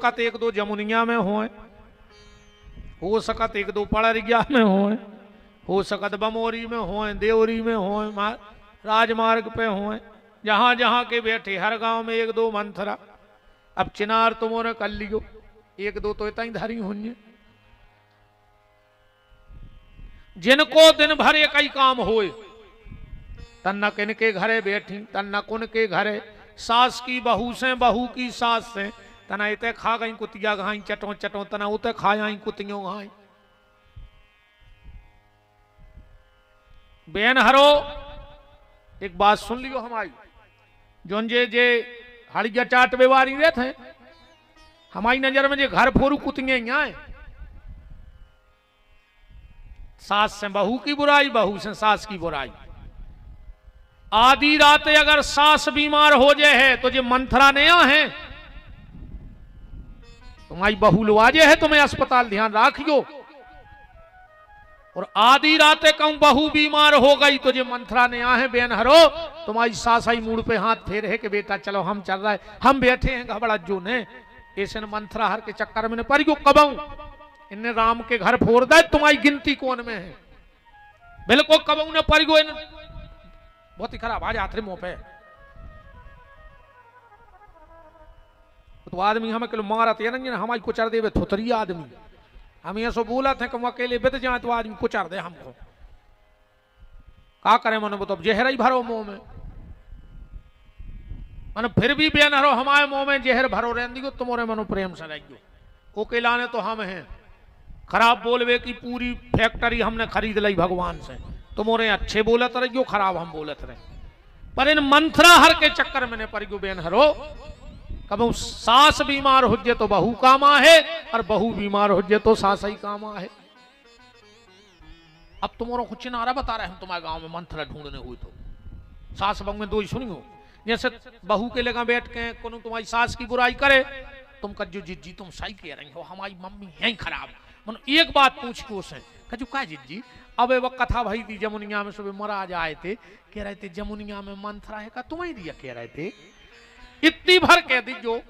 सकत एक दो जमुनिया में हो सकत एक दो पड़रिया में हो सकत बमोरी में हो, देवरी में हो, राजमार्ग पे हो, जहां जहां के बैठे हर गांव में एक दो मंथरा। अब चिनार तुमोरे कर लियो, एक दो तो इतना ही धरी होंगे। जिनको दिन भर एक ही काम होए, तन्ना किन के घरे बैठी, तन्ना कुन के घरे, सास की बहू से, बहू की सास से, तना इते खा गई कुतिया घाई चटो चटो, तना उते खाई कुतियों घाई। बेन हरो एक बात सुन लियो हमारी, जोन जे हड़िया चाट बेवारी रहे थे, हमारी नजर में जे घर फोरू कुतियां यहाँ सास से बहू की बुराई, बहू से सास की बुराई। आधी रात अगर सास बीमार हो जाए है तो जे मंथरा नया है, तुम्हारी बहू लुआजे है, तुम्हें अस्पताल ध्यान रखियो। और आधी रात कहूं बहू बीमार हो गई तो जे मंथरा नया है, बेन हरो तुम्हारी सास आई मूड पे हाथ फेर है कि बेटा चलो हम चल रहा है, हम बैठे हैं घबड़ा जो ने ऐसे मंथरा हर के चक्कर में पर क्यों कबाऊ इन्हें राम के घर फोड़ दे, तुम्हारी गिनती कौन में है। बिल्कुल कबाऊ ने पर बहुत ही खराब आज आखिरी मुंह पे तो आदमी हमें किलो मारत है ना, हमारी कुचर देवे थोतरी आदमी। हम ये सो बोला थे कि हम अकेले बित जाए तो आदमी कुचर दे हमको, का करे मन तो जहर ही भरो मुंह में, मन फिर भी बेन हरो हमारे मुंह में जहर भरो रहने तुम्हारे मनो प्रेम से रहियो। ओकेला ने तो हम हैं खराब बोलवे की पूरी फैक्ट्री हमने खरीद ली भगवान से, तुम्हारे अच्छे बोलत रहियो, खराब हम बोलत रहे। पर इन मंथरा हर के चक्कर में ने पर बेन हरो कब सास बीमार हो जाए तो बहू काम है, और बहू बीमार हो जाए तो सास ही काम है। अब तुम्हारा कुछ नारा बता रहे हैं तुम्हारे गांव में मंथरा ढूंढने हुई तो सास बहू में दो ही सुनियो। जैसे बहू के लगा बैठ के कोनो तुम्हारी सास की बुराई करे, तुम कहो जिज्जी तुम सही कह रही हो, हमारी मम्मी है खराब। मन एक बात पूछ के उसे कहो क्या जिज्जी, अब वो कथा भई थी जमुनिया में, सुबह महाराज आए थे, कह रहे थे जमुनिया में मंथरा है का, तुम्हें दिया कह रहे थे। इतनी भर कह दीजो,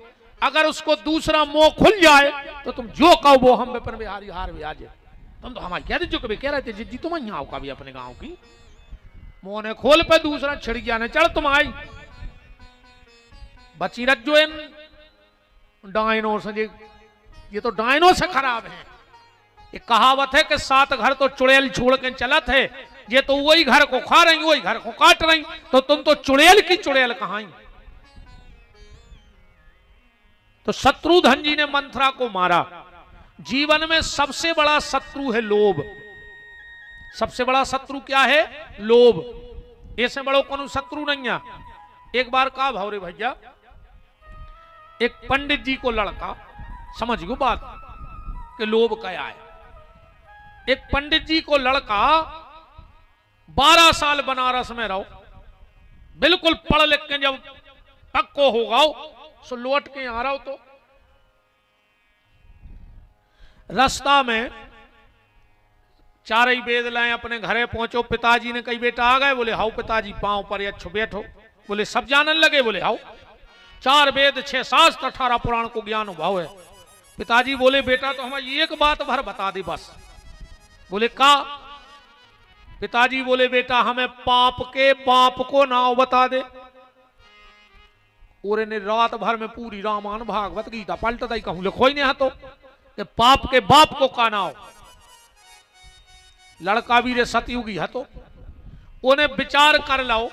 अगर उसको दूसरा मुंह खुल जाए तो तुम जो कहो वो हम पर बिहारी हार भी आ जाए। तुम तो हमारे कह दीजो कभी कह रहे थे जिज्जी तुम यहाँ आओ कभी अपने गांव की, मुंह ने खोल पे दूसरा छिड़किया ने चढ़ तुम आई बची रज्जो इन डायनो से, ये तो डायनो से खराब है। ये कहावत है कि 7 घर तो चुड़ैल छोड़ के चलत है, ये तो वही घर को खा रही वही घर को काट रही, तो तुम तो चुड़ैल की चुड़ैल कहाई। तो शत्रुधन जी ने मंथरा को मारा। जीवन में सबसे बड़ा शत्रु है लोभ। सबसे बड़ा शत्रु क्या है? लोभ। ऐसे बड़ो कोनो शत्रु नहीं है। एक बार का भावरे भैया, एक पंडित जी को लड़का, समझ गो बात कि लोभ क्या है। एक पंडित जी को लड़का 12 साल बनारस में रहो, बिल्कुल पढ़ लिख के जब पक्को होगा सो लौट के आ रहा हो तो रास्ता में चार ही वेद लाए, अपने घरे पहुंचो, पिताजी ने कही बेटा आ गए? बोले हाउ पिताजी, पांव पर अच्छो बैठो। बोले सब जानन लगे? बोले हाउ। 4 वेद 6 शास्त्र 18 पुराण को ज्ञान भाव है। पिताजी बोले बेटा तो हमें एक बात भर बता दे बस। बोले का? पिताजी बोले बेटा हमें पाप के बाप को नाव बता दे। और ने रात भर में पूरी रामायण भागवत गीता पलटता ही कहूं लिखो ही नहीं तो कि पाप के बाप को का नाव। लड़का भी रे सतयुगी है तो उन्हें विचार कर लो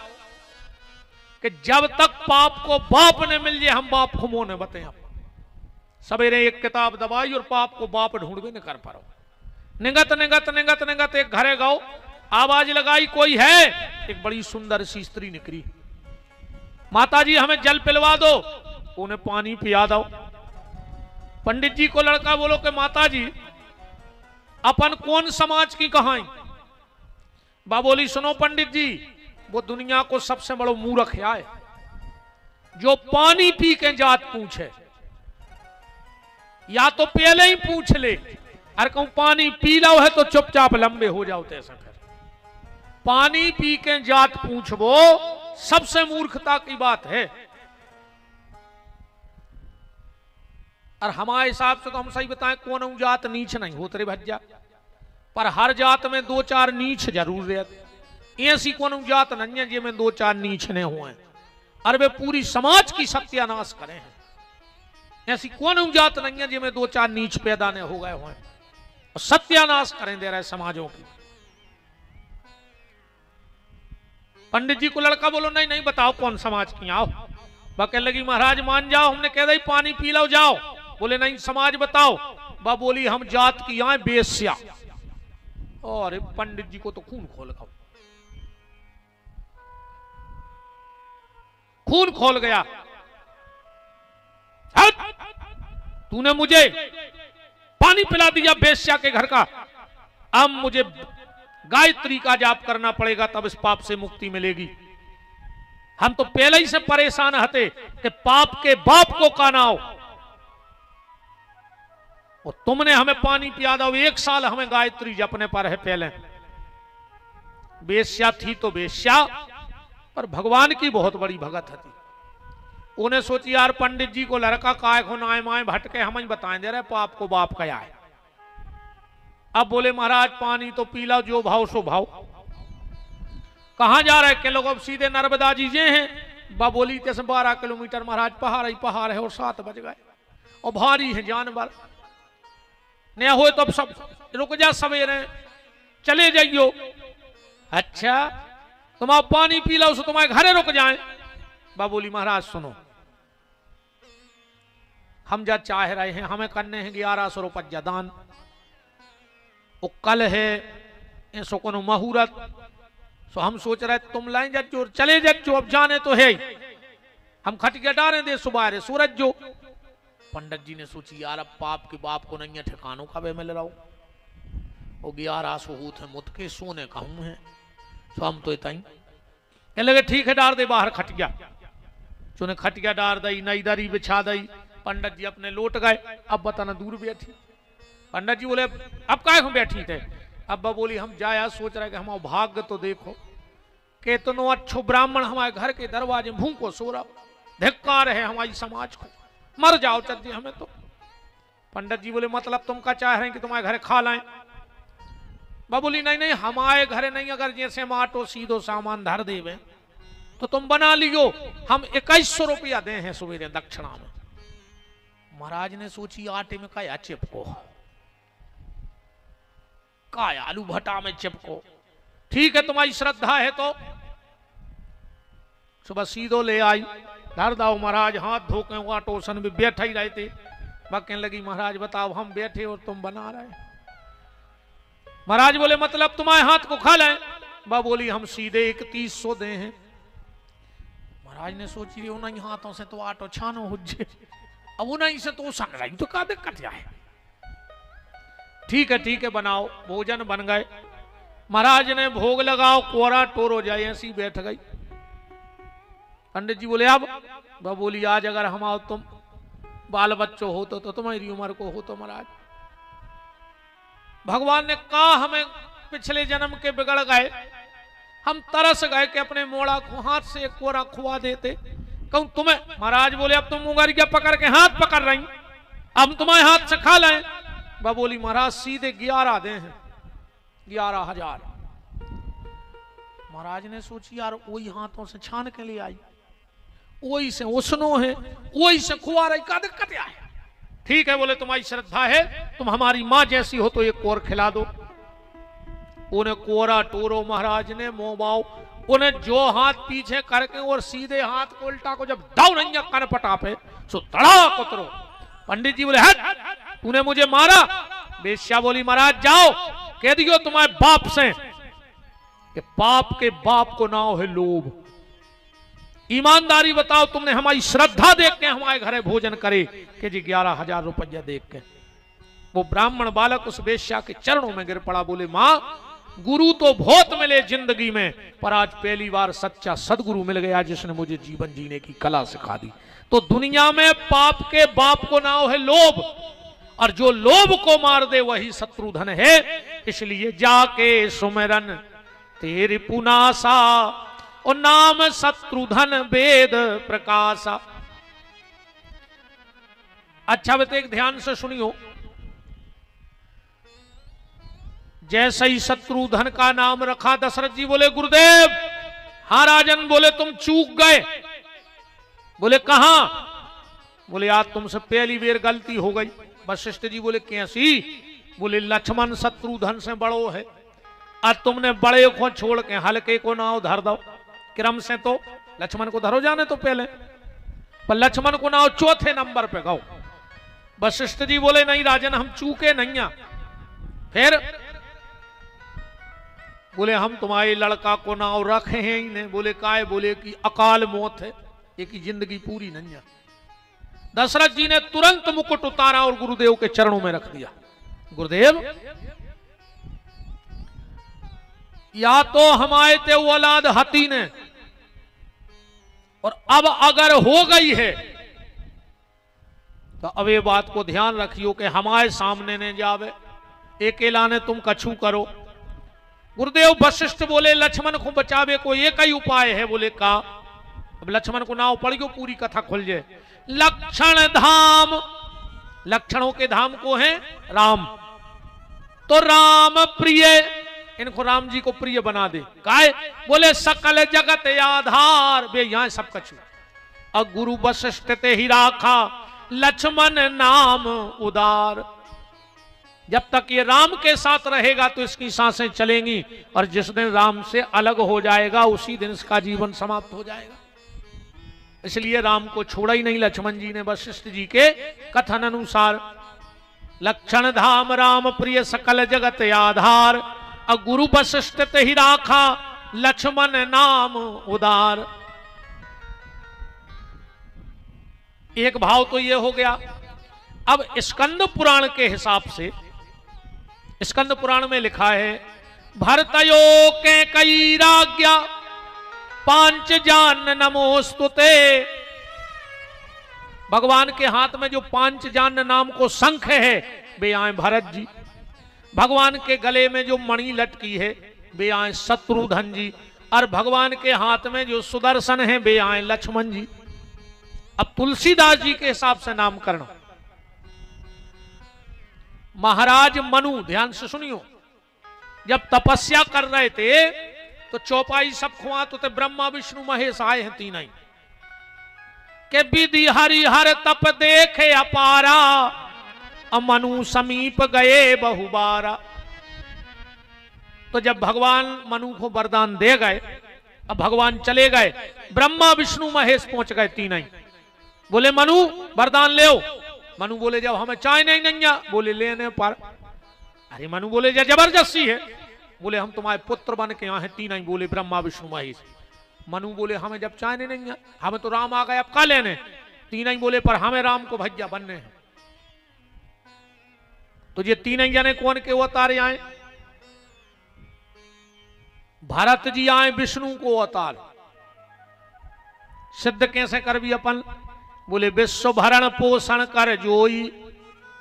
कि जब तक पाप को बाप ने मिल जाए हम बाप को मोने बते। सवेरे एक किताब दबाई और पाप को बाप ढूंढ भी नहीं कर पाओ। निगत निगत निगत निगत एक घरे गाओ, आवाज लगाई कोई है? एक बड़ी सुंदर सी स्त्री निकली। माता जी हमें जल पिलवा दो। उन्हें पानी पिया दो। पंडित जी को लड़का बोलो कि माता जी अपन कौन समाज की कहाई? बा बोली सुनो पंडित जी, वो दुनिया को सबसे बड़ो मूर्ख है जो पानी पी के जात पूछे। या तो पहले ही पूछ ले, अरे कहूं पानी पी लो है तो चुपचाप लंबे हो जाओ। तैसा कर पानी पी के जात पूछबो सबसे मूर्खता की बात है। और हमारे हिसाब से तो हम सही बताएं कौन जात नीच नहीं होते रे भज्जा, पर हर जात में दो चार नीच जरूर रहते। ऐसी कौन जात नहीं है जिसमें दो चार नीच ने हुए और वे पूरी समाज की सत्यानाश करे हैं। ऐसी कौन जात नहीं है जिसमें दो चार नीच पैदा ने हो गए हुए और सत्यानाश करें दे रहे समाजों की। पंडित जी को लड़का बोलो नहीं नहीं बताओ कौन समाज की आओ। वह कहने लगी महाराज मान जाओ, हमने कह दी पानी पी लो जाओ। बोले नहीं समाज बताओ। वह बोली हम जात की आए बेस्या। और पंडित जी को तो खून खोल गया, खून खोल गया। तूने मुझे पानी पिला दिया बेस्या के घर का, अब मुझे गायत्री का जाप करना पड़ेगा तब इस पाप से मुक्ति मिलेगी। हम तो पहले ही से परेशान हते कि पाप के बाप को कानाओ और तुमने हमें पानी पिया दो। 1 साल हमें गायत्री जपने पर है। पहले बेश्या थी तो बेश्या, पर भगवान की बहुत बड़ी भगत थी। उन्हें सोची यार पंडित जी को लड़का काय को नाए माए भटके हम ही बताएं दे रहे पाप को बाप क्या है। अब बोले महाराज पानी तो पी लो, जो भाव सो भाव। कहां जा रहे के लोग? अब सीधे नर्मदा जी जे हैं। बा बोली 10-12 किलोमीटर महाराज पहाड़ ही पहाड़ है और 7 बज गए और भारी है जानवर नया हो तो अब सब रुक जा, सवेरे चले जाइयो। अच्छा तुम आप पानी पी लो तुम्हारे घरे रुक जाए। बा बोली महाराज सुनो, हम जा चाह रहे हैं, हमें करने हैं 1100 रुपया दान। वो कल है ऐसो को मुहूर्त, सो हम सोच रहे तुम लाइन जज्जो चले जज्जो, अब जाने तो है ही। हम खटिया डारे दे सुबह रे सूरज जो। पंडित जी ने सोची यार अब पाप के बाप को नहीं है ठिकानों का वे मिल रहा हो। वो 1100 होते मुत के सोने कहूं है, सो हम तो इतना ही कह लगे ठीक है डार दे बाहर खटिया। चुने खटिया डार दई, नई दरी बिछा दई। पंडित जी अपने लौट गए। अब बताना दूर बैठी। पंडित जी बोले अब काय हम बैठी थे? अब बोली हम जाया सोच रहे कि हमारा भाग्य तो देखो केतनो अच्छो ब्राह्मण हमारे घर के दरवाजे मुंह को सो रहा, धिक्कार है हमारी समाज को, मर जाओ चल हमें तो। पंडित जी बोले मतलब तुम क्या चाह रहे हैं कि तुम्हारे घर खा लाएं? बोली नहीं नहीं हमारे घर नहीं, अगर जैसे हम आटो सीधो सामान धर देवे तो तुम बना लियो, हम 2100 रुपया दे हैं सवेरे दक्षिणा में। महाराज ने सोची आटे में क्या चिपको, काय आलू भट्टा में चिपको, ठीक है तुम्हारी श्रद्धा है तो। सुबह सीधो ले आई, धर दाओ महाराज, हाथ धो के वहां टोसन में बैठा ही रहते। कहने लगी महाराज बताओ हम बैठे और तुम बना रहे। महाराज बोले मतलब तुम्हारे हाथ को खा लें? बा बोली हम सीधे 3100 दे हैं। महाराज ने सोची रही उन्हीं हाथों से तो आटो छानो हो जे, अब उन्हीं से तो सन रही तो का दिक्कत जाए। ठीक है बनाओ। भोजन बन गए। महाराज ने भोग लगाओ, कोरा टोर हो जाए, ऐसी बैठ गई। पंडित जी बोले अब? वह बोली आज अगर हम आओ तुम बाल बच्चों हो तो तुम्हारी उम्र को हो तो महाराज। भगवान ने कहा हमें पिछले जन्म के बिगड़ गए, हम तरस गए कि अपने मोड़ा को हाथ से एक कोरा खुआ देते। कहूं तुम्हें? महाराज बोले अब तुम मुंगरिया पकड़ के हाथ पकड़ रही, अब तुम्हारे हाथ से खा लें? वह बोली महाराज सीधे 11 दे हैं, 11,000। महाराज ने सोची यार वही हाथों से छान के लिए आई, वही से उसनो है, वही से खुआ रही, का दिक्कत है? ठीक है बोले तुम्हारी श्रद्धा है, तुम हमारी माँ जैसी हो तो एक कोर खिला दो। उन्हें कोरा टोरो महाराज ने मोबाओ, उन्हें जो हाथ पीछे करके और सीधे हाथ को उल्टा को जब दाव नहीं कर पटापे सो तड़ाक उतरो। पंडित जी बोले हट, तूने मुझे मारा? बेश्या बोली महाराज जाओ कह दियो तुम्हारे बाप से कि पाप के बाप को नाम है लोभ। ईमानदारी बताओ, तुमने हमारी श्रद्धा देख के हमारे घरे भोजन करे कि जी 11,000 रुपया देख के। वो ब्राह्मण बालक उस बेश्या के चरणों में गिर पड़ा, बोले मां गुरु तो बहुत मिले जिंदगी में, पर आज पहली बार सच्चा सदगुरु मिल गया जिसने मुझे जीवन जीने की कला सिखा दी। तो दुनिया में पाप के बाप को नाम है लोभ, और जो लोभ को मार दे वही शत्रुधन है। इसलिए जाके सुमिरन तेरी पुनासा, और नाम शत्रुधन वेद प्रकाशा। अच्छा बेटे एक ध्यान से सुनियो, जैसे ही शत्रुधन का नाम रखा दशरथ जी बोले गुरुदेव, हाँ राजन, बोले तुम चूक गए। बोले कहां? बोले आज तुमसे पहली बार गलती हो गई। वशिष्ठ जी बोले कैसी? बोले लक्ष्मण शत्रुधन से बड़ो है, आज तुमने बड़े को छोड़ के हल्के को नाव धर दो। क्रम से तो लक्ष्मण को धरो जाने तो पहले, पर लक्ष्मण को नाव चौथे नंबर पे गाओ। वशिष्ठ जी बोले नहीं राजन, हम चूके नहीं। फिर बोले हम तुम्हारे लड़का को नाव रखे हैं ही नहीं। बोले काय? बोले कि अकाल मौत है, एक ही जिंदगी पूरी नहीं है। दशरथ जी ने तुरंत मुकुट उतारा और गुरुदेव के चरणों में रख दिया। गुरुदेव, या तो हमारे ते औलाद हती ने, और अब अगर हो गई है तो अब ये बात को ध्यान रखियो कि हमारे सामने ने जावे, अकेला ने तुम कछु करो। गुरुदेव वशिष्ठ बोले लक्ष्मण को बचावे को एक ही उपाय है। बोले का? अब लक्ष्मण को नाव पढ़ियो, पूरी कथा खुल जाए। लक्षण धाम, लक्षणों के धाम को है राम, तो राम प्रिय, इनको राम जी को प्रिय बना दे। काय? बोले सकल जगत आधार, बे यहां सब कछु। अब गुरु वशिष्ठ ते ही राखा लक्ष्मण नाम उदार। जब तक ये राम के साथ रहेगा तो इसकी सांसें चलेंगी, और जिस दिन राम से अलग हो जाएगा उसी दिन इसका जीवन समाप्त हो जाएगा। इसलिए राम को छोड़ा ही नहीं लक्ष्मण जी ने वशिष्ठ जी के कथन अनुसार। लक्षण धाम राम प्रिय सकल जगत आधार, और गुरु वशिष्ठ ते ही राखा लक्ष्मण नाम उदार। एक भाव तो ये हो गया। अब स्कंद पुराण के हिसाब से, स्कंद पुराण में लिखा है भरतयो के कई राज्ञा पांच जान नमोस्तुते। भगवान के हाथ में जो पांच जान नाम को शंख है वे आए भरत जी, भगवान के गले में जो मणि लटकी है वे आए शत्रुधन जी, और भगवान के हाथ में जो सुदर्शन है वे आए लक्ष्मण जी। अब तुलसीदास जी के हिसाब से नामकरण, महाराज मनु, ध्यान से सुनियो, जब तपस्या कर रहे थे तो चौपाई सब खुआ तो ब्रह्मा विष्णु महेश आए हैं तीन ही के विधि हरिहर तप देखे अपारा, मनु समीप गए बहुबारा। तो जब भगवान मनु को वरदान दे गए, अब भगवान चले गए, ब्रह्मा विष्णु महेश पहुंच गए तीन ही। बोले मनु वरदान ले। मनु बोले जब हमें चाय नहीं आ, बोले लेने पर। अरे मनु बोले जबरदस्ती है। बोले हम तुम्हारे पुत्र बन के यहाँ हैं तीन ही। बोले ब्रह्मा विष्णु महेश। मनु बोले हमें जब चाय नहीं आ, हमें तो राम आ गए, अब का लेने? तीन ही बोले पर हमें राम को भैया बनने हैं। तो ये तीन ही जाने कौन के अवतार आए? भरत जी आए विष्णु को अवतार। सिद्ध कैसे कर भी अपन? बोले विश्व भरण पोषण कर जोई,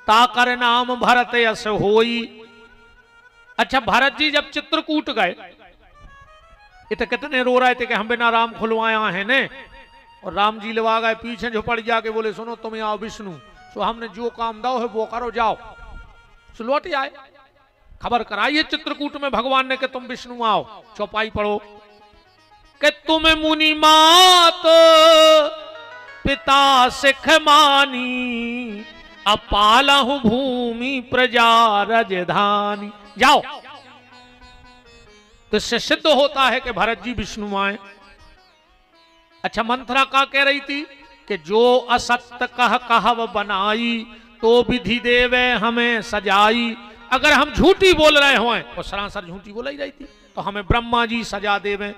ताकर नाम भरत यस होई। अच्छा, भरत जी जब चित्रकूट गए, इतने कितने रो रहे थे कि हम बिना राम खुलवाया है ने, और राम जी लवा गए पीछे झुपड़ जाके बोले सुनो तुम आओ विष्णु, सो हमने जो काम दो है वो करो, जाओ। सो लौट आए, खबर कराइए चित्रकूट में भगवान ने कि तुम विष्णु आओ। चौपाई पढ़ो कि तुम मुनि मात पिता सिख मानी, अपालहु भूमि प्रजा रजधानी। जाओ। तो इससे सिद्ध होता है कि भरत जी विष्णु आए। अच्छा, मंथरा का कह रही थी कि जो असत्य कह कहव बनाई, तो विधि देवे हमें सजाई। अगर हम झूठी बोल रहे हो, और सरासर झूठी बोला ही रही थी, तो हमें ब्रह्मा जी सजा देवे।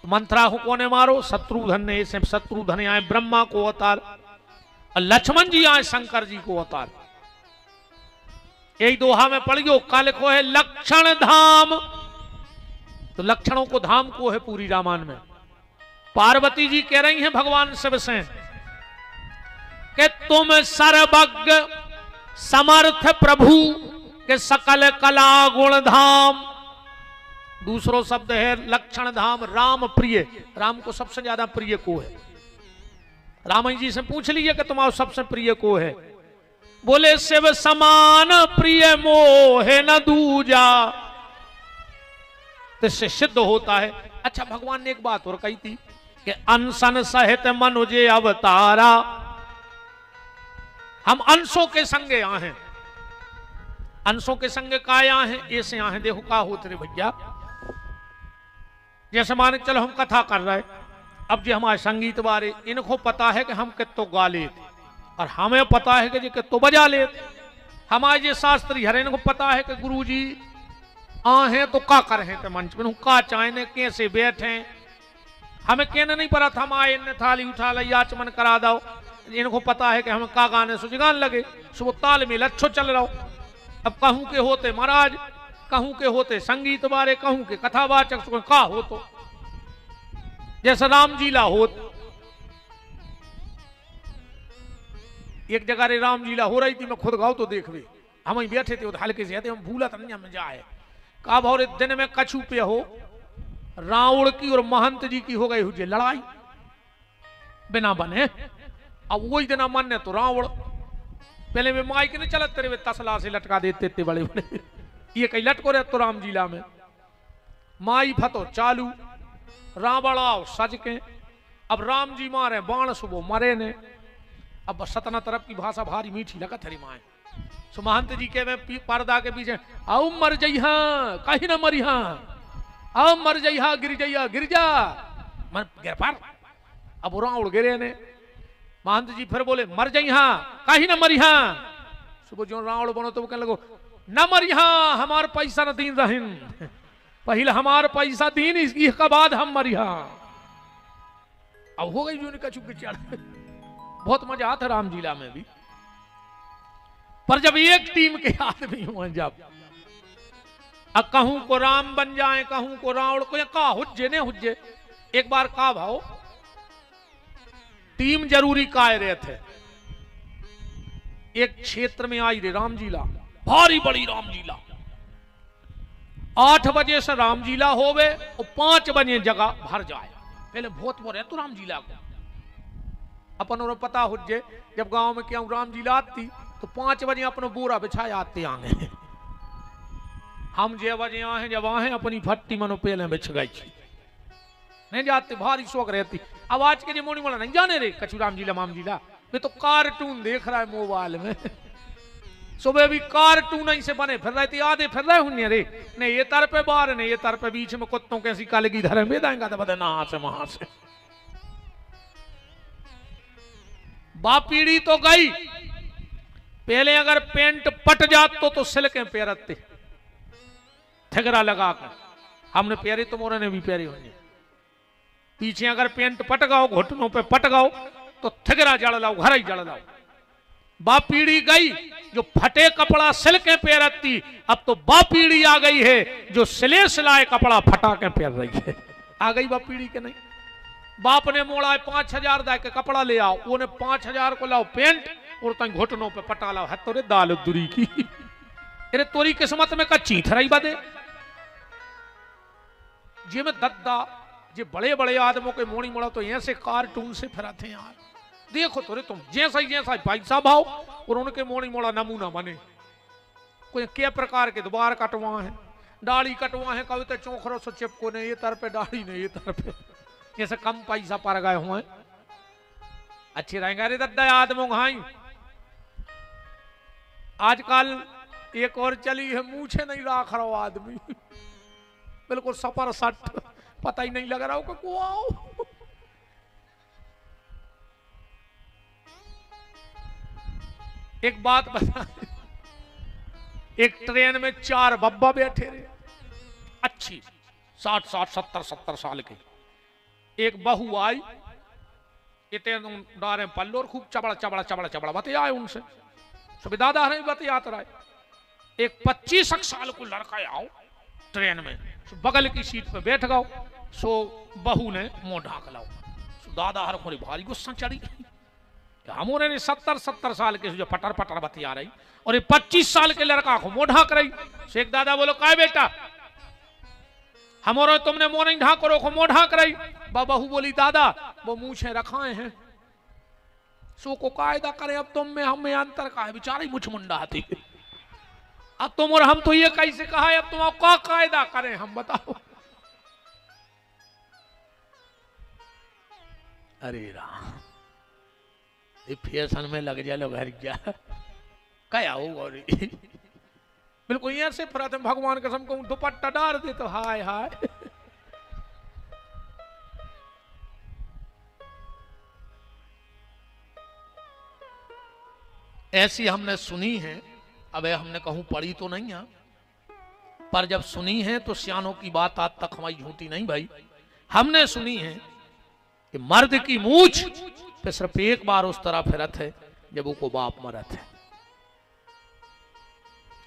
मंथरा को कोने मारो? शत्रुधन ने। ऐसे शत्रुधन आए ब्रह्मा को अवतार, और लक्ष्मण जी आए शंकर जी को अवतार। यही दोहा में पढ़ियो, का लिखो है लक्षण धाम। तो लक्षणों को धाम को है पूरी रामायण में। पार्वती जी कह रही हैं भगवान शिव से कि तुम सर्वज्ञ समर्थ प्रभु के सकल कला गुण धाम। दूसरो शब्द है लक्षण धाम, राम प्रिय। राम को सबसे ज्यादा प्रिय को है। राम जी से पूछ लीजिए कि तुम्हारा सबसे प्रिय को है। बोले शिव समान प्रिय मोहे न दूजा, तो इससे सिद्ध होता है। अच्छा, भगवान ने एक बात और कही थी कि अनशन सहित मनुजे अवतारा, हम अंशों के संगे आए हैं। अंशों के संगे काया हैं, ऐसे आए हैं। देखो का होते रे भैया, जैसे मान के चलो हम कथा कर रहे, अब जो हमारे संगीत बारे इनको पता है कि हम कितो गा लेते, और हमें पता है कि जी कितो बजा लेते। हमारे जो शास्त्री हरे इनको पता है कि गुरु जी आहे तो का कर हैं तो मंच में का चाहे कैसे बैठे, हमें कहने नहीं पड़ा था हम आए ने थाली उठा ली आचमन करा दो। इनको पता है कि हमें का गाने सुझ गान लगे, सुबह ताल में लच्छो चल रहा हो। अब कहूं के होते महाराज, कहूं के होते संगीत बारे, कहूं के कथावाचक का हो, तो जैसा राम जीला होत। एक जगह रे राम जीला हो रही थी, मैं खुद गाओ तो देख वे, हम ही बैठे थे हल्के से, हम भूला था नहीं हमें जाए का भाव। दिन में कछू पे हो रावण की और महंत जी की हो गई हुई लड़ाई बिना बने। अब वही दिन मान्य तो रावण पहले में माइक नहीं चलत तेरे तसला से लटका देते थे बड़े बड़े, ये कहीं लटको रहे तो राम जीला में माई फतो चालू, रावण आओ सज के। अब राम जी मारे बाण सुबह मरे ने। अब सतना तरफ की भाषा भारी मीठी लगत हरी माए। सो महंत जी के में पर्दा के पीछे आओ मर जइहा कहीं ना मरिहा, आओ मर जइहा गिर जइहा गिर जा मन गिर पर। अब रावण गिरे ने, महंत जी फिर बोले मर जइहा कहीं ना मरिहा। सुबह जो रावण बनो तो कहने लगो न मरिहा, हमार पैसा न दीन रहिन, पहले हमार पैसा दीन इसके बाद हम मरिहा। अब हो गई जो कछु के चढ़। बहुत मजा आता राम जीला में भी, पर जब एक टीम के आदमी हुआ, जब अब कहूं को राम बन जाए, कहूं को रावण को, का हुज्जे ने हुज्जे। एक बार का भाव टीम जरूरी काय रहे थे, एक क्षेत्र में आई रे रामजीला, भारी बड़ी रामजीला। 8 बजे से रामजीला होवे और 5 बजे जगह भर जाए। पहले बहुत बोरे तो रामजीला को अपन और पता हो जे, जब गांव में क्या रामजीला आती तो 5 बजे अपनो बोरा बिछाए आते आगे। हम जे बजे आए जब आए अपनी फट्टी मनो पहले बिछ गई थी, नहीं जाते भारी शौक रहती। अब आज के जो मोनी मोला नहीं जाने रे कछु रामजीला मामजीला, वे तो कार्टून देख रहा है मोबाइल में। सुबह भी कार्टून ही से बने फिर रहे थे, आधे फिर रहे होंगे रे, नहीं ये तर पे बाहर, नहीं ये तर पे बीच में कुत्तों कैसी कालगी धरे में देंगा तो बता नहा से वहां से। बाप पीढ़ी तो गई, पहले अगर पेंट पट जात तो सिलके पैरते ठगरा लगा कर, हमने पैरे तो मोरे ने भी पैरे होंगे। पीछे अगर पेंट पट गाओ, घुटनों पे पट गाओ तो ठगरा जड़ लाओ, घर ही जड़ लाओ। बाप पीढ़ी गई जो फटे कपड़ा सिलके पैरती, अब तो बाप पीढ़ी आ गई है जो सिले सिलाए कपड़ा फटा के पैर रही है। आ गई बाप पीढ़ी के नहीं। बाप ने मोड़ा 5000 दा के कपड़ा ले आओ, वो ने 5000 को लाओ पेंट और तंग घुटनों पे पटा लाओ, है तोरे दाल दुरी की। अरे तोरी किस्मत में कच्ची थराई बदे जे में दद्दा जे बड़े बड़े आदमों के मोड़ी मोड़ा तो ऐसे कार्टून से फिराते हैं यार। देखो तो रे तुम जैसा ही पैसा भाव और उनके मोड़ी मोड़ा नमूना बने। कोई क्या प्रकार के द्वार कटवा है, दाढ़ी कटवा है, कभी तो चौखरों से चिपको ने ये तर पे दाढ़ी ने ये तर पे, जैसे कम पैसा पर गए हुए अच्छे रहेंगे। अरे दद्दा आदमों घाई आजकल एक और चली है, मूछे नहीं राख रहा आदमी, बिल्कुल सपर सट, पता ही नहीं लग रहा हो को आओ। एक बात बता, एक ट्रेन में 4 बब्बा बैठे रहे, अच्छी 60 70 साल के। एक बहू आई, इतने डारे पल्लो और खूब चबड़ा चबड़ा चबड़ा चबड़ा बते आए उनसे, सुविधा रहे बते आता रहे। एक 25 साल को लड़का आओ ट्रेन में, बगल की सीट पे बैठ गओ, सो बहू ने मुंह ढाक लाओ। दादा हर खोरी भारी गुस्सा चढ़ी, हमोरे ने 70 साल के जो पटर पटर बतिया रही और ये 25 साल के लड़का को मुंह ढाक रही। शेख दादा बोलो काय बेटा, हमारो तुमने मुंह नहीं ढाक रो को मुंह ढाक रही। बहू बोली दादा वो मूछे रखाए हैं, सो को कायदा करे, अब तुम में हम में अंतर का है, बेचारी मुझ मुंडा थी। अब तुम और हम तो ये कैसे कहा है, अब तुम क्या कायदा करें हम बताओ। अरे राम, ये फैशन में लग जाए लोग हर क्या क्या होगा। बिल्कुल यहाँ से प्रथम भगवान कसम को दुपट्टा डाल दे तो हाय हाय। ऐसी हमने सुनी है, अब हमने कहूं पढ़ी तो नहीं है, पर जब सुनी है तो सियानों की बात आज तक हमारी झूठी नहीं भाई। हमने सुनी है कि मर्द की मूछ पे सिर्फ एक बार उस तरह फिरत है जब वो बाप मरत है।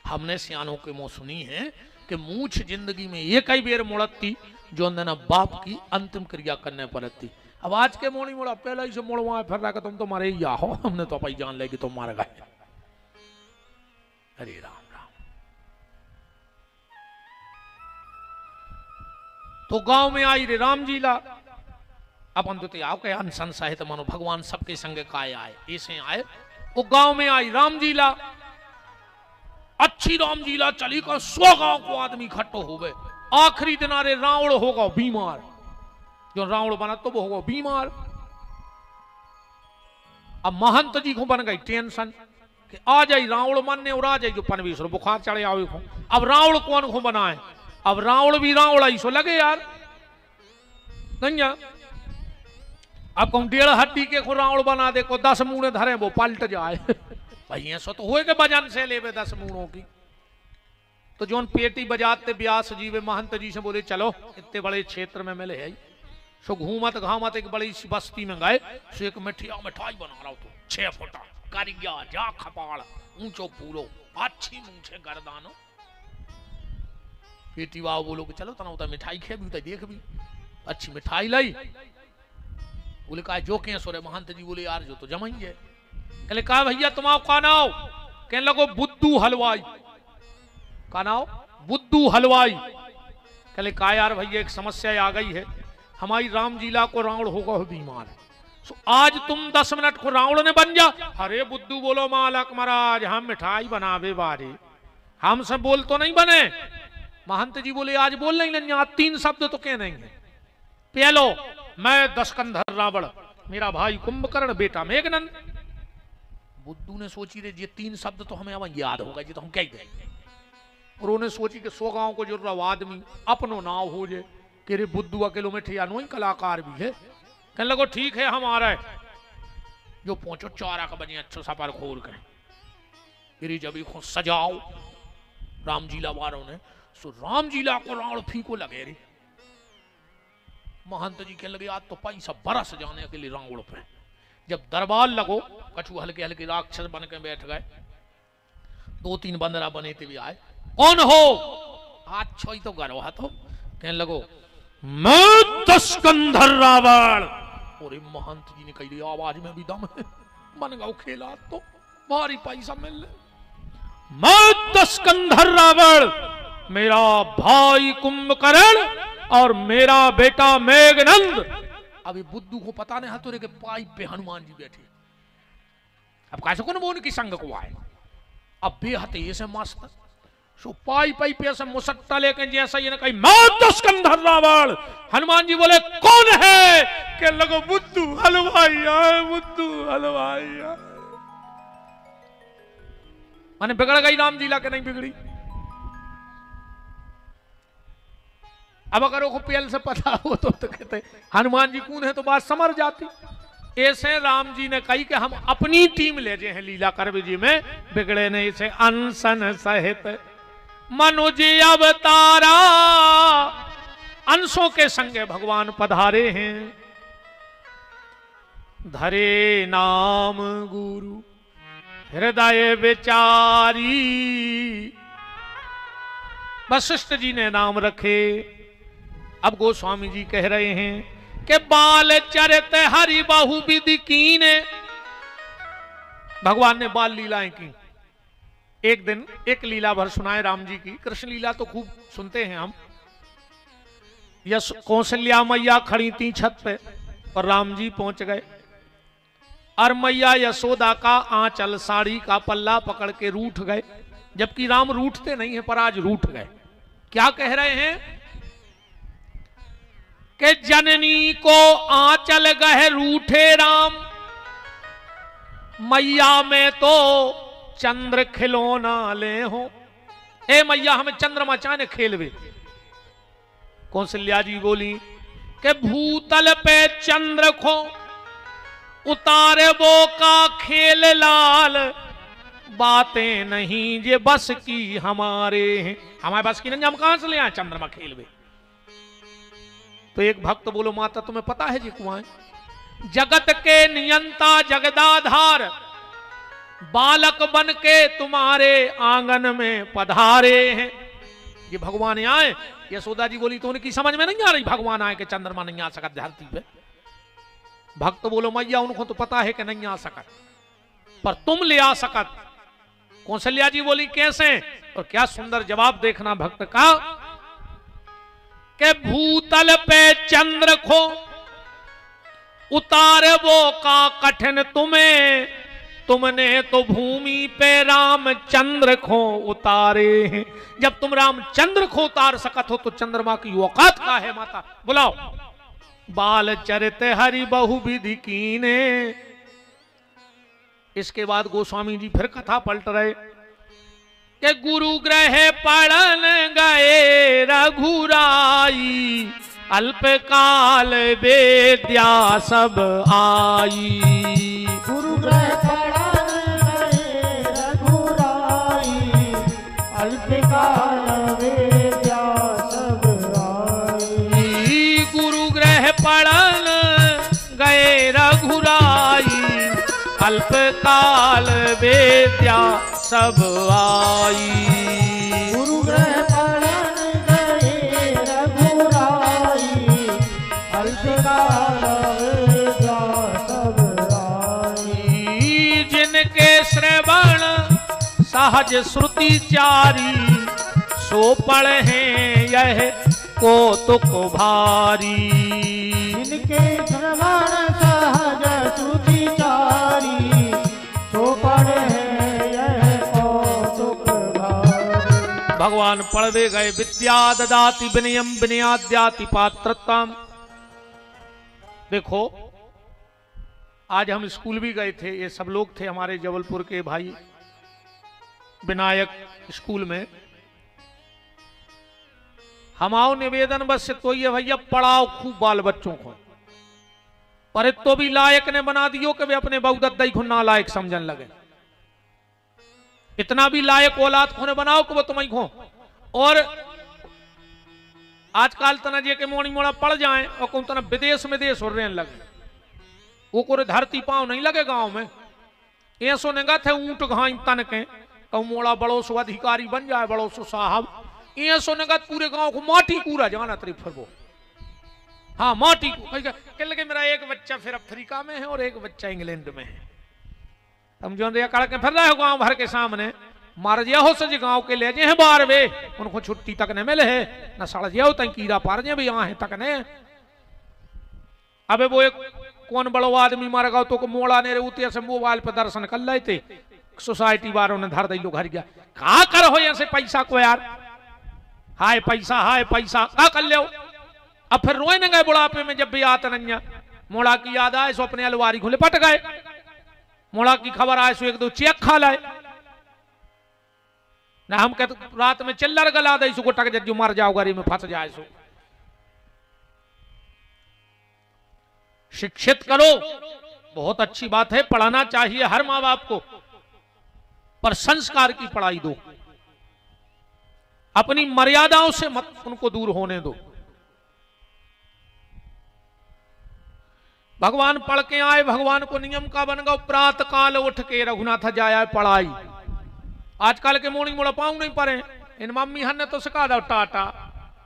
हमने सियानों के मुंह सुनी है कि मूछ जिंदगी में एक ही बेर मुड़ती जो अंदर बाप की अंतिम क्रिया करने पड़ती। अब आज के मोड़ी मोड़ा पहले ही से मोड़वा फिर रहा तुम तो मारे ही हो, हमने तो अपनी जान लेगी तुम मार गए। अरे राम राम। तो गांव में आई रे राम जी ला, अपन तो आओ के अनसन साहित्य मानो भगवान सबके संग काय आए, ऐसे आए। वो गांव में आई राम जी ला, अच्छी राम जी ला चली का 100 गांव को आदमी इकट्ठो हो गए। आखिरी दिन अरे रावण होगा बीमार, जो रावण बना तो वो होगा बीमार। अब महंत जी को बन गई टेंशन कि आ जाए रावण मानने और आ जाए जो परमेश्वर बुखार चढ़े आवे को। अब रावण कौन को बनाए, अब रावण भी रावण ऐसो लगे यार नहीं। अब कहूं 1.5 हड्डी के को रावण बना दे को 10 मूड़े धरे वो पलट जाए। भाई ऐसा तो होए के बजन से लेवे 10 मूड़ों की। तो जोन पेटी बजाते व्यास जी वे महंत जी से बोले चलो इतने बड़े क्षेत्र में मिले है, सो घूमत घामत एक बड़ी सी बस्ती में गए। सो एक मिठाई बना रहा तो 6 फुटा करिया जा खपाड़ ऊंचो पूरो अच्छी मूछे गर्दानो। पेटी बाबू बोलो कि चलो तना मिठाई खे भी देख भी अच्छी मिठाई लाई। बोले कहा जो के सोरे महंत जी बोले यार जो तो जमाइए। कहले कहा भैया तुम्हारा का नाव, कहने लगो बुद्धू हलवाई। का नाव बुद्धू हलवाई। कहले कहा यार भैया एक समस्या आ गई है, हमारी राम जीला को रावण होगा बीमार, सो आज तुम 10 मिनट को रावण ने बन जा। अरे बुद्धू बोलो मालक महाराज हम मिठाई बनावे बारे, हमसे बोल तो नहीं बने। महंत जी बोले आज बोल नहीं लेंगे, आज 3 शब्द तो कह नहीं है। पेलो मैं दशकंधर रावण, मेरा भाई कुंभकर्ण, बेटा मेघनंद। बुद्धू ने सोची रे ये 3 शब्द तो हमें अब याद होगा जी, तो हम कह देंगे। और उन्होंने सोची कि 100 गांव को जो आदमी अपनो नाव हो जाए कि रे बुद्धू अकेलो में ठिया नो कलाकार भी है। कहने लगो ठीक है हम आ रहे, जो पहुंचो 4 बजे अच्छा सा पर खोल कर फिर जब खुद सजाओ राम जीला वालों ने। सो राम जीला को रावण फीको लगे रे। महंत जी के लगे आज तो पैसा बरस जाने के लिए रावण पे। जब दरबार लगो कछु हल्के हल्के राक्षस बन के बैठ गए, 2-3 बंदरा बने थे भी आए। कौन हो? आज छोई तो गरो तो कहने लगो मैं दशकंधर रावण। और महंत जी ने कही आवाज में भी दम है, मन गाओ खेला तो भारी पैसा मिल ले। मैं दशकंधर रावण, मेरा भाई कुंभकर्ण और मेरा बेटा मेघनंद। अभी बुद्धू को पता नहीं हतोरे के पाई पे हनुमान जी बैठे। अब कैसे कौन वो उनकी संग को आए, अब बेहद ऐसे मस्त सो पाई पाई पे ऐसे मुसट्टा लेके जैसा ये ना कही मैं दशकंधर रावण। हनुमान जी बोले कौन है? के लगो बुद्धू हलवाई आए, बुद्धू हलवाई आए। माने बिगड़ गई राम जीला के नहीं बिगड़ी। अब अगर वो पेल से पता हो तो कहते हनुमान जी कौन है तो बात समझ जाती। ऐसे राम जी ने कही कि हम अपनी टीम ले जाए हैं लीला करवे जी में, बिगड़े नहीं से अनसन सहित मनुज अवतारा। अंशों के संगे भगवान पधारे हैं, धरे नाम गुरु हृदय विचारी। वशिष्ठ जी ने नाम रखे। अब गोस्वामी जी कह रहे हैं कि बाल चरित हरि बहु विधि कीने। भगवान ने बाल लीलाएं की। एक दिन एक लीला भर सुनाए राम जी की। कृष्ण लीला तो खूब सुनते हैं हम। यश कौशल्या मैया खड़ी थी छत पे और राम जी पहुंच गए। और मैया यशोदा का आंचल साड़ी का पल्ला पकड़ के रूठ गए, जबकि राम रूठते नहीं है पर आज रूठ गए। क्या कह रहे हैं कि जननी को आंचल गह रूठे राम, मैया में तो चंद्र खिलौना ले हो। ए मैया हमें चंद्रमा चाने खेलवे। कौशल्या जी बोली कि भूतल पे चंद्र खो उतारे वो का खेल लाल, बातें नहीं ये बस की हमारे हैं। हमारे बस की नहीं, हम कहां से ले आए चंद्रमा खेलवे। तो एक भक्त बोलो माता तुम्हें पता है जी कुआं जगत के नियंता जगदाधार, बालक बन के तुम्हारे आंगन में पधारे हैं। ये भगवान आए। यशोदा जी बोली तो उनकी समझ में नहीं आ रही भगवान आए कि चंद्रमा नहीं आ सकता धरती पे। भक्त बोलो मैया उनको तो पता है कि नहीं आ सकत, पर तुम ले आ सकत। कौशल्या जी बोली कैसे, और क्या सुंदर जवाब देखना भक्त का कि भूतल पे चंद्र खो उतारे वो का कठिन तुम्हें, तुमने तो भूमि पे राम चंद्र खो उतारे हैं। जब तुम राम चंद्र को उतार सकत हो तो चंद्रमा की औकात का है माता। बुलाओ। बाल चरित हरि बहु विधि कीने। इसके बाद गोस्वामी जी फिर कथा पलट रहे कि गुरु ग्रह पढ़न गए रघुराई, अल्पकाल वेद्या सब आई। गुरु ग्रह पढ़न गए रघुराई, अल्पकाल वेद्या सब आई। गुरु ग्रह पढ़न गए रघुराई, अल्पकाल वेद्या सब आई। गुरु ग्रह पढ़न गए रघुराई, अल्पकाल वेद्या सब आई। जिनके श्रवण सहज श्रुति चारी, सो पढ़े यह कौतुक भारी। जिनके श्रवण सहज श्रुति चारी, सो पढ़े यह कौतुक भारी। भगवान पढ़वे गए विद्या ददाति विनयम विनयाद्याति पात्रत्वम। देखो आज हम स्कूल भी गए थे, ये सब लोग थे हमारे जबलपुर के भाई विनायक स्कूल में। हमाओ निवेदन बस से तो ये भैया पढ़ाओ खूब बाल बच्चों को, पर तो भी लायक ने बना दियो कि वे अपने बहुदत्ताई को नालायक समझन लगे। इतना भी लायक औलाद को ने बनाओ कि वो तुम्हें खो। और आजकल तना जे के मोड़ी मोड़ा पड़ जाए और कौन तना विदेश में देश हो रहने लगे, वो को धरती पांव नहीं लगे गांव में। ऐसो नेगा थे ऊंट घाई तन के कहूं मोड़ा बड़ो सो अधिकारी बन जाए, बड़ो सो साहब। ऐसो नेगा पूरे गांव को माटी कूरा जाना तरी फिर वो। हाँ माटी को कह लगे मेरा एक बच्चा फिर अफ्रीका में है और एक बच्चा इंग्लैंड में है। तुम जो कड़ के फिर रहे हो गांव भर के सामने, मार जिया हो सज गांव के ले जे हैं बार वे, उनको छुट्टी तक ने मिले है न सड़ जिया तक कीड़ा पार जे भी यहाँ है तक ने। अबे वो एक कौन बड़ो आदमी मार गया तो को मोड़ा ने उते से मोबाइल पे दर्शन कर ले थे, सोसाइटी वालों ने धर दी घर गया। कहा कर हो ऐसे पैसा को यार, हाय पैसा का कर लो। अब फिर रोए न गए बुढ़ापे में जब भी आते नहीं, मोड़ा की याद आए सो अपने अलवारी खुले पट गए। मोड़ा की खबर आए सो एक दो चेक खा लाए ना। हम कहते रात में चिल्लर गला दे सो टक जो मर जाओ गरी में फंस जाए सो। शिक्षित करो, बहुत अच्छी बात है, पढ़ाना चाहिए हर माँ बाप को, पर संस्कार की पढ़ाई दो, अपनी मर्यादाओं से मत उनको दूर होने दो। भगवान पढ़ के आए, भगवान को नियम का बन गया, प्रातः काल उठ के रघुनाथ जाया पढ़ाई। आजकल के मोड़ी मोड़ा पाऊं नहीं पड़े। इन मम्मी हन ने तो सिखा दो टाटा,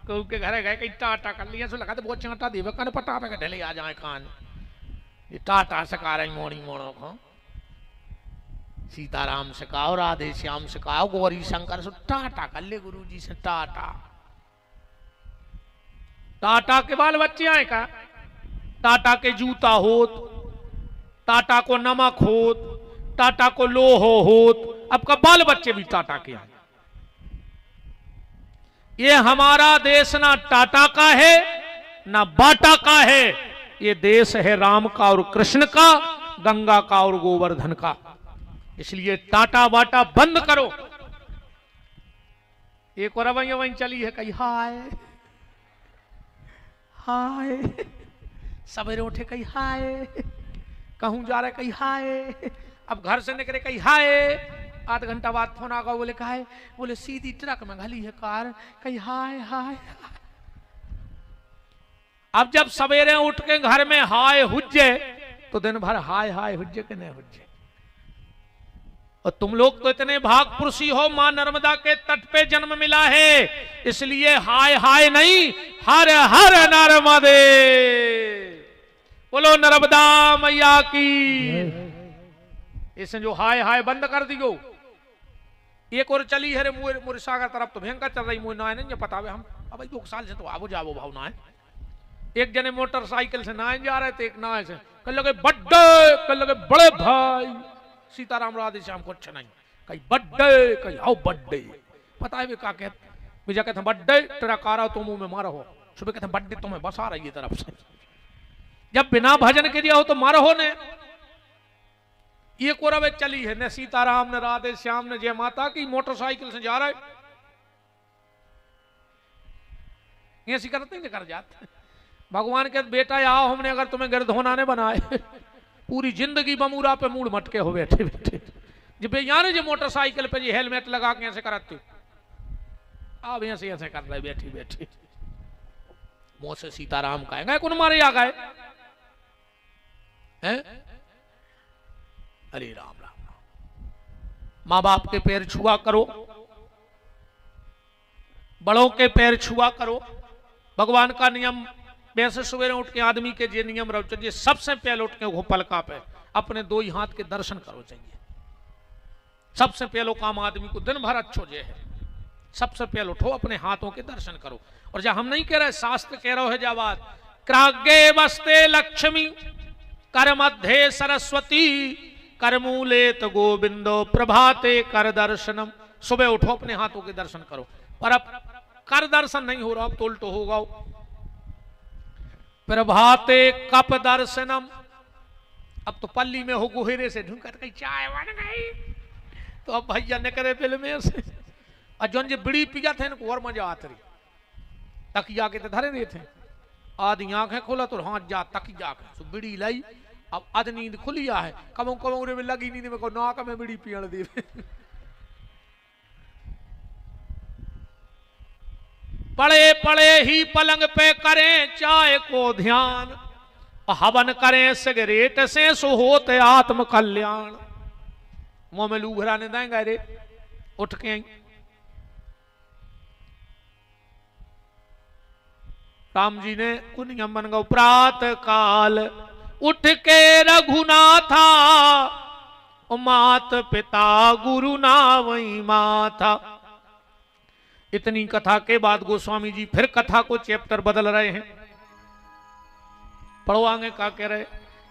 के घरे गए कहीं टाटा कर लिया सो लगा तो बहुत चाटा देवे कन पटा पे ढले आ जाए कान। ये टाटा सिखा रही मोड़ी मोड़ों को, सीताराम सिखाओ, राधे श्याम सिखाओ, गौरी शंकर से टाटा कर ले गुरु जी से टाटा। टाटा के बाल बच्चे आए का, टाटा के जूता होत, टाटा को नमक होत, टाटा को लोह होत, अब का बाल बच्चे भी टाटा के हैं। ये हमारा देश ना टाटा का है ना बाटा का है, ये देश है राम का और कृष्ण का, गंगा का और गोवर्धन का। इसलिए टाटा बाटा बंद करो। एक और वहीं चली है, कही हाय हाय, सवेरे उठे कही हाय, कहूं जा रहे कही हाय, अब घर से निकले कही हाय, आध घंटा बाद फोन आ गया, बोले कहा है, बोले सीधी ट्रक में घली है कार, कही हाय हाय। अब जब सवेरे उठ के घर में हाय हुज्जे तो दिन भर हाय हाय हुज्जे के नहीं हुज्जे। और तुम लोग तो इतने भाग पुरुषी हो, मां नर्मदा के तट पे जन्म मिला है, इसलिए हाय हाय नहीं, हर हर नर्मदे। बोलो नर्मदा मैया की। इसने जो हाय हाय बंद कर दियो। एक और चली है मोर सागर तरफ तो भयंकर चल रही, मुझे ना नहीं पता हम अब 2 साल से तो आवो जावो भावना है। एक जने मोटरसाइकिल से ना जा रहे थे, एक ना से कल लगे बर्थडे, कल लगे बड़े भाई सीताराम राधे श्याम को अच्छा नहीं, कहीं बर्थडे, कहीं आओ बर्थडे, पता है वे क्या कहते, विजय कहते बर्थडे तेरा कारा तो मुंह में मारो हो, सुबह कहते बर्थडे तुम्हें बस आ रही है तरफ से, जब बिना भजन के दिया हो तो मारो हो ने। ये कोरवे चली है न सीताराम ने राधे श्याम ने जय माता की, मोटरसाइकिल से जा रहे ऐसी करते नहीं कर जाते। भगवान के बेटा आओ, हमने अगर तुम्हें गिरधोना ने बनाए, पूरी जिंदगी बमूरा पे मूड मटके हो बैठे बैठे, जब यार जो मोटरसाइकिल पे जी हेलमेट लगा के ऐसे करते, अब ऐसे ऐसे कर रहे बैठी बैठी, मुंह से सीताराम कहेंगे कौन मारे आ गए हैं। अरे राम राम राम। मां बाप के पैर छुआ करो, बड़ों के पैर छुआ करो। भगवान का नियम वैसे सवेरे उठ के आदमी के जे नियम रहो चाहिए, सबसे पहले उठ के पलका पे अपने 2 ही हाथ के दर्शन करो चाहिए। सबसे पहले काम आदमी को दिन भर अच्छो जे है, सबसे पहले उठो अपने हाथों के दर्शन करो। और जब हम नहीं कह रहे, शास्त्र कह रहे हो जा बात, क्रागे वस्ते लक्ष्मी कर मध्य सरस्वती करमूले तो गोविंदो प्रभाते कर दर्शनम। सुबह उठो अपने हाथों के दर्शन करो, पर अब कर दर्शन नहीं हो रहा, अब तो उल्टो होगा। प्रभाते कप दर्शनम, अब तो पल्ली में हो गुहेरे से ढूंढकर कहीं चाय बन गई, तो अब भैया ने करे बिल में से और जो बीड़ी पिया थे इनको और मजा आती रही। तकिया के तो धरे नहीं थे, आधी आंखें खोला तो हाथ जा तकिया के तो बीड़ी लाई, अब अध नींद खुलिया है, कमों कमों रे में लगी नींद में को नाक में बीड़ी पियण दी। पड़े पड़े ही पलंग पे करें चाय को ध्यान, हवन करें सिगरेट से सो होते आत्म कल्याण। मुंह में लूघरा ने देंगे रे उठ के आई। राम जी ने कुनियम बन गो प्रात काल उठ के रघुनाथा, मात पिता गुरु ना वही माथा। इतनी कथा के बाद गोस्वामी जी फिर कथा को चैप्टर बदल रहे हैं। पढ़ो आगे क्या कह रहे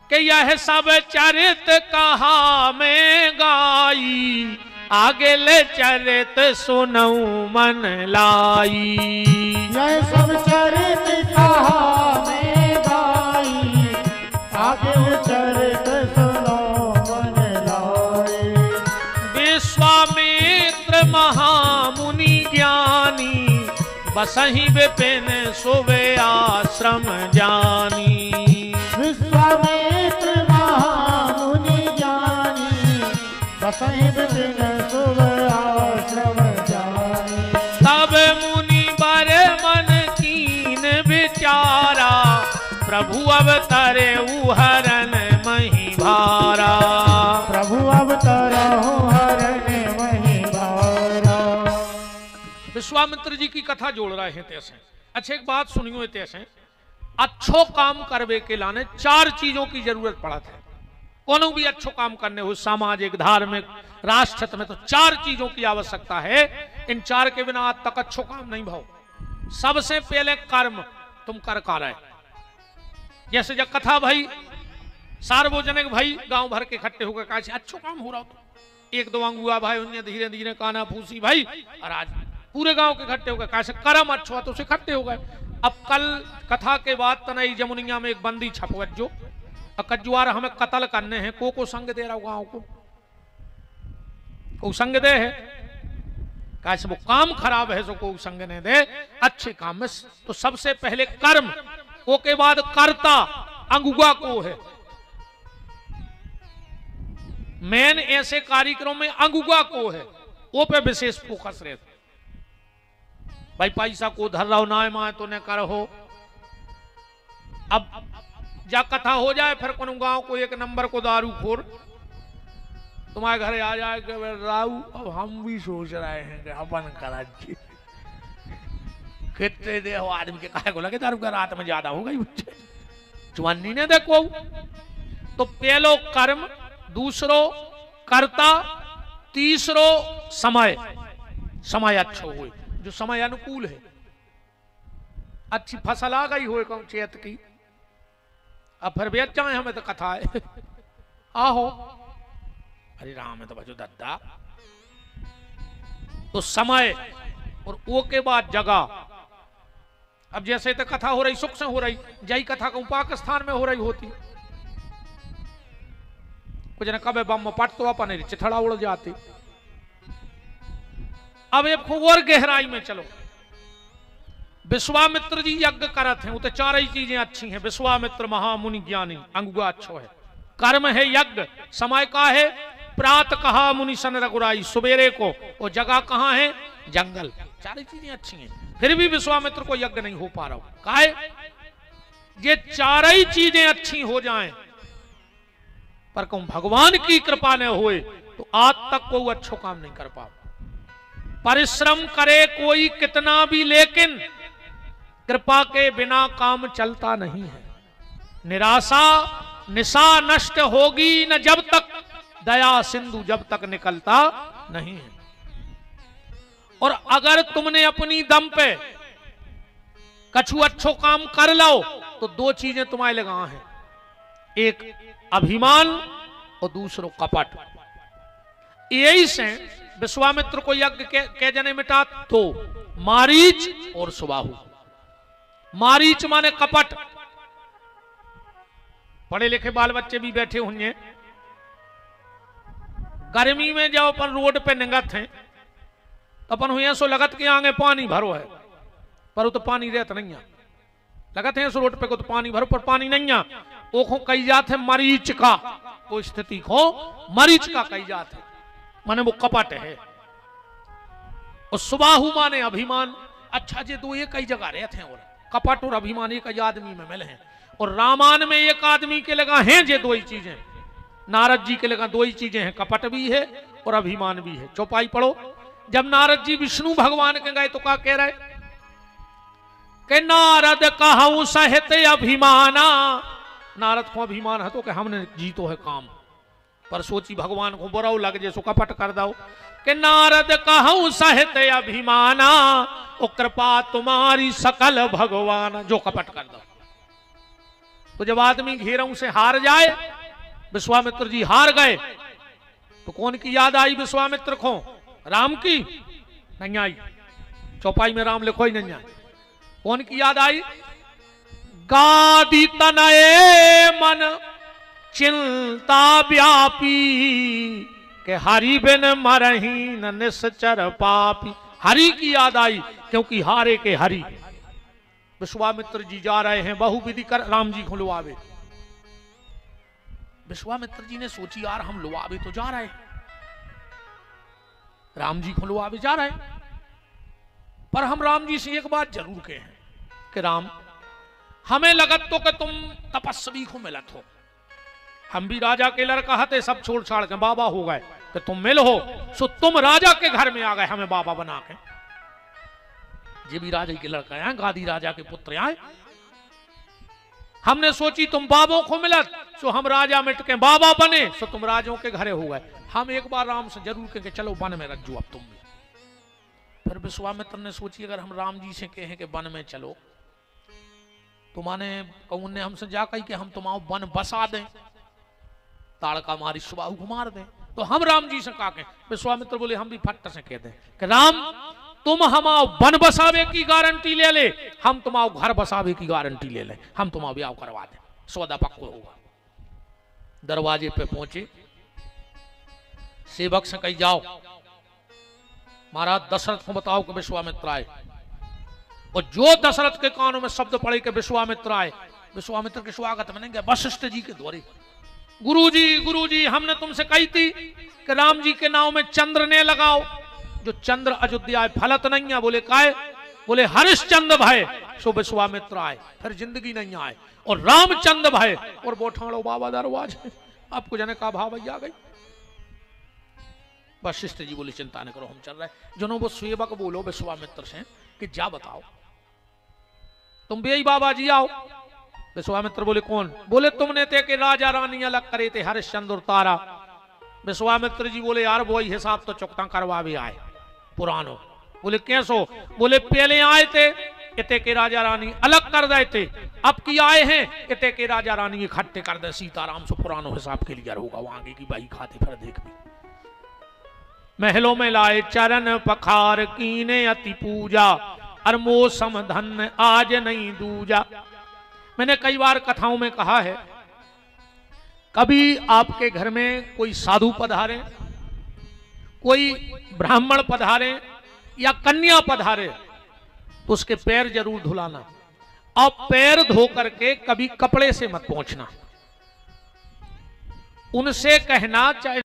कि यह सब चरित कहा मैं गाई, आगे ले चरित सुनऊ मन लाई। यह सब चरित कहा मैं गाई, आगे ले चरित सुनऊ मन लाई। विश्वामित्र महामुनि ज्ञानी, बसहि विपिन सोवे आश्रम जानी। विश्वामित्र महामुनि ज्ञानी, बसहि विपिन सोवे आश्रम जानी। तब मुनि बर मन कीन विचारा, प्रभु अवतरे हरन मही भारा। प्रभु अवतरा हरन मही भारा। विश्वामित्र जी की कथा जोड़ रहे हैं तैसे। अच्छा एक बात सुनियो तैसे, अच्छो काम करवे के लाने 4 चीजों की जरूरत पड़ा था। कोनो भी अच्छो काम करने हो, सामाजिक धार्मिक राष्ट्र में, तो 4 चीजों की आवश्यकता है। इन 4 के बिना आज तक अच्छो काम नहीं भाव। सबसे पहले कर्म, तुम कर रहे। जैसे जब कथा भाई सार्वजनिक भाई गांव भर के इकट्ठे होकर कहा अच्छो काम हो रहा हो। एक दो अंगुआ भाई उन्हें धीरे धीरे काना फूसी भाई, और आज पूरे गांव के इकट्ठे हो गए, कैसे करम अच्छो तो इकट्ठे हो गए। अब कल कथा के बाद तनई जमुनिया में एक बंदी छपवज्जो कज्जुआर हमें कत्ल करने हैं, को संग दे रहा गांव को संग दे है, कैसे वो काम खराब है सो को संग ने दे, अच्छे काम में तो सबसे पहले कर्म, वो के बाद कर्ता अंगुआ को है। मेन ऐसे कार्यक्रम में अंगुआ को है, वो पे विशेष फोकस रहता। भाई पैसा को धर रहा हो ना माए तो न कर हो। अब जा कथा हो जाए फिर कोनो गांव को एक नंबर को दारू खोर तुम्हारे घर आ जाए कि राऊ अब हम भी सोच रहे हैं कि अपन करा कितने दे हो आदमी के काहे को लगे दारू का रात में ज्यादा हो गई चुन्नी ने देखो। तो पहलो कर्म, दूसरो कर्ता, तीसरो समय। समय अच्छा हुए जो समय अनुकूल है, अच्छी फसल आ गई हो कौन चेत की, अब फिर बेच जाए हमें तो कथा है आहो अरे राम है तो बचो दद्दा। तो समय और वो के बाद जगह। अब जैसे तो कथा हो रही सुख से हो रही, जय कथा कहूं पाकिस्तान में हो रही होती, कुछ न कबे बम पट तो अपन चिथड़ा उड़ जाती। अब एक खूब और गहराई में चलो। विश्वामित्र जी यज्ञ करत हैं, वो तो चार ही चीजें अच्छी हैं। विश्वामित्र महामुनि ज्ञानी, अंगुआ अच्छो है, कर्म है यज्ञ, समय का है प्रात कहा मुनि सन रघुराई, सवेरे को, वो जगह कहां है जंगल। चार चीजें अच्छी हैं, फिर भी विश्वामित्र को यज्ञ नहीं हो पा रहा। काहे ये चार ही चीजें अच्छी हो जाएं पर कहूं भगवान की कृपा न होए तो आज तक कोई अच्छो काम नहीं कर पा। परिश्रम करे कोई कितना भी लेकिन कृपा के बिना काम चलता नहीं है। निराशा निशा नष्ट होगी न जब तक दया सिंधु जब तक निकलता नहीं है। और अगर तुमने अपनी दम पे कछु अच्छो काम कर लो तो दो चीजें तुम्हारे लगा हैं, एक अभिमान और दूसरो कपट। यही से विश्वामित्र को यज्ञ के जने मिटा तो मारीच और सुबाहु। मारीच माने कपट। पढ़े लिखे बाल बच्चे भी बैठे होंगे, गर्मी में जब अपन रोड पे निगत हैं तो अपन हुए सो लगत के आगे पानी भरो है पर वो तो पानी रहता नहीं है। लगत है सो रोड पे को तो पानी भरो पर पानी नहीं है। वो को कही जात है मरीच का, वो स्थिति को मरीच का कही जात है, माने वो कपट है। और सुबाहु माने अभिमान। अच्छा जे दो एक कई जगह रहते हैं, और कपट और अभिमान एक ही आदमी में मिले हैं। और रामायण में एक आदमी के लगा हैं जे दो ही चीजें, नारद जी के लगा दो ही चीजें हैं, कपट भी है और अभिमान भी है। चौपाई पढ़ो, जब नारद जी विष्णु भगवान के गए तो क्या कह रहे कि नारद कहूं सहित अभिमाना। नारद को अभिमान है तो कि हमने जीतो है काम, पर सोची भगवान को बुरा लग जैसो कपट कर दो कि नारद कहूं सहित अभिमाना, ओ कृपा तुम्हारी सकल भगवान। जो कपट कर दो। तो जब आदमी घेरों से हार जाए, विश्वामित्र जी हार गए तो कौन की याद आई विश्वामित्र को? राम की नहीं आई। चौपाई में राम लिखो ही नहीं आई। कौन की याद आई? गादी तनये मन चिंता व्यापी के हरि बिन मरही न निश्चर पापी। हरि की याद आई क्योंकि हारे के हरि। विश्वामित्र जी जा रहे हैं बहुविधि कर राम जी को लुआवे। विश्वामित्र जी ने सोची यार हम लुआवे तो जा रहे, राम जी को लुआवे जा रहे, पर हम राम जी से एक बात जरूर कहे हैं कि राम हमें लगत तो कि तुम तपस्वी को मिलत हो। हम भी राजा के लड़का हते, सब छोड़ छाड़ के बाबा हो गए कि तुम मिल हो, सो तुम राजा के घर में आ गए हमें बाबा बना के। ये भी राजा के लड़का आए, गादी राजा के पुत्र आए। हमने सोची तुम बाबों को मिलत, सो हम राजा मिट के बाबा बने, सो तुम राजों के घरे हो गए। हम एक बार राम से जरूर कहें कि चलो वन में रख जो अब तुम भी। फिर विश्वामित्र ने सोची अगर हम राम जी से कहें कि वन में चलो तो माने उनने हमसे जा कही कि हम तुम्हारा वन बसा दें। ताड़का मारी सुबाहु को मार दे। तो हम राम जी से कहा के विश्वामित्र बोले हम भी फट से कह दे कि राम तुम हमाओ वन बसावे की गारंटी ले ले, हम तुम्हाओ घर बसावे की गारंटी ले ले, हम तुम्हारा ब्याह करवा दे, सौदा पक्को होगा। दरवाजे पे पहुंचे, सेवक से कही जाओ महाराज दशरथ को बताओ कि विश्वामित्र आए। और जो दशरथ के कानों में शब्द पड़े कि विश्वामित्र आए, विश्वामित्र के स्वागत में नहीं गए, वशिष्ठ जी के द्वारे गुरुजी हमने तुमसे कही थी कि राम जी के नाम में चंद्र ने लगाओ, जो चंद्र अयोध्या फलत नहीं है। बोले काय? बोले हरिश्चंद्र भय सो विश्वामित्र आए, फिर जिंदगी नहीं आए। और रामचंद्र भय और बोठाड़ो बाबा दरवाज आपको जाने का भाव आ गई। वशिष्ठ जी बोले चिंता न करो हम चल रहे। जिन्हों वो सेवक बोलो विश्वामित्र से कि जा बताओ तुम भी बाबा जी आओ। विश्वामित्र बोले कौन? बोले तुमने थे कि राजा रानी अलग करे थे हरिश्चंद्र और तारा। विश्वामित्र जी बोले यार वही हिसाब तो चुकता करवा भी आए पुरानो। बोले कैसो? बोले पहले आए थे इतने के राजा रानी अलग कर दे थे, अब की आए हैं इतने के राजा रानी इकट्ठे कर दे सीताराम से पुरानो हिसाब के लिए होगा। वो आगे की बाई खाते फिर देख भी। महलों में लाए चरण पखार कीने अति पूजा, अरमो समधन आज नहीं दूजा। मैंने कई बार कथाओं में कहा है, कभी आपके घर में कोई साधु पधारे, कोई ब्राह्मण पधारे या कन्या पधारे तो उसके पैर जरूर धुलाना। अब पैर धो करके कभी कपड़े से मत पहुंचना। उनसे कहना चाहे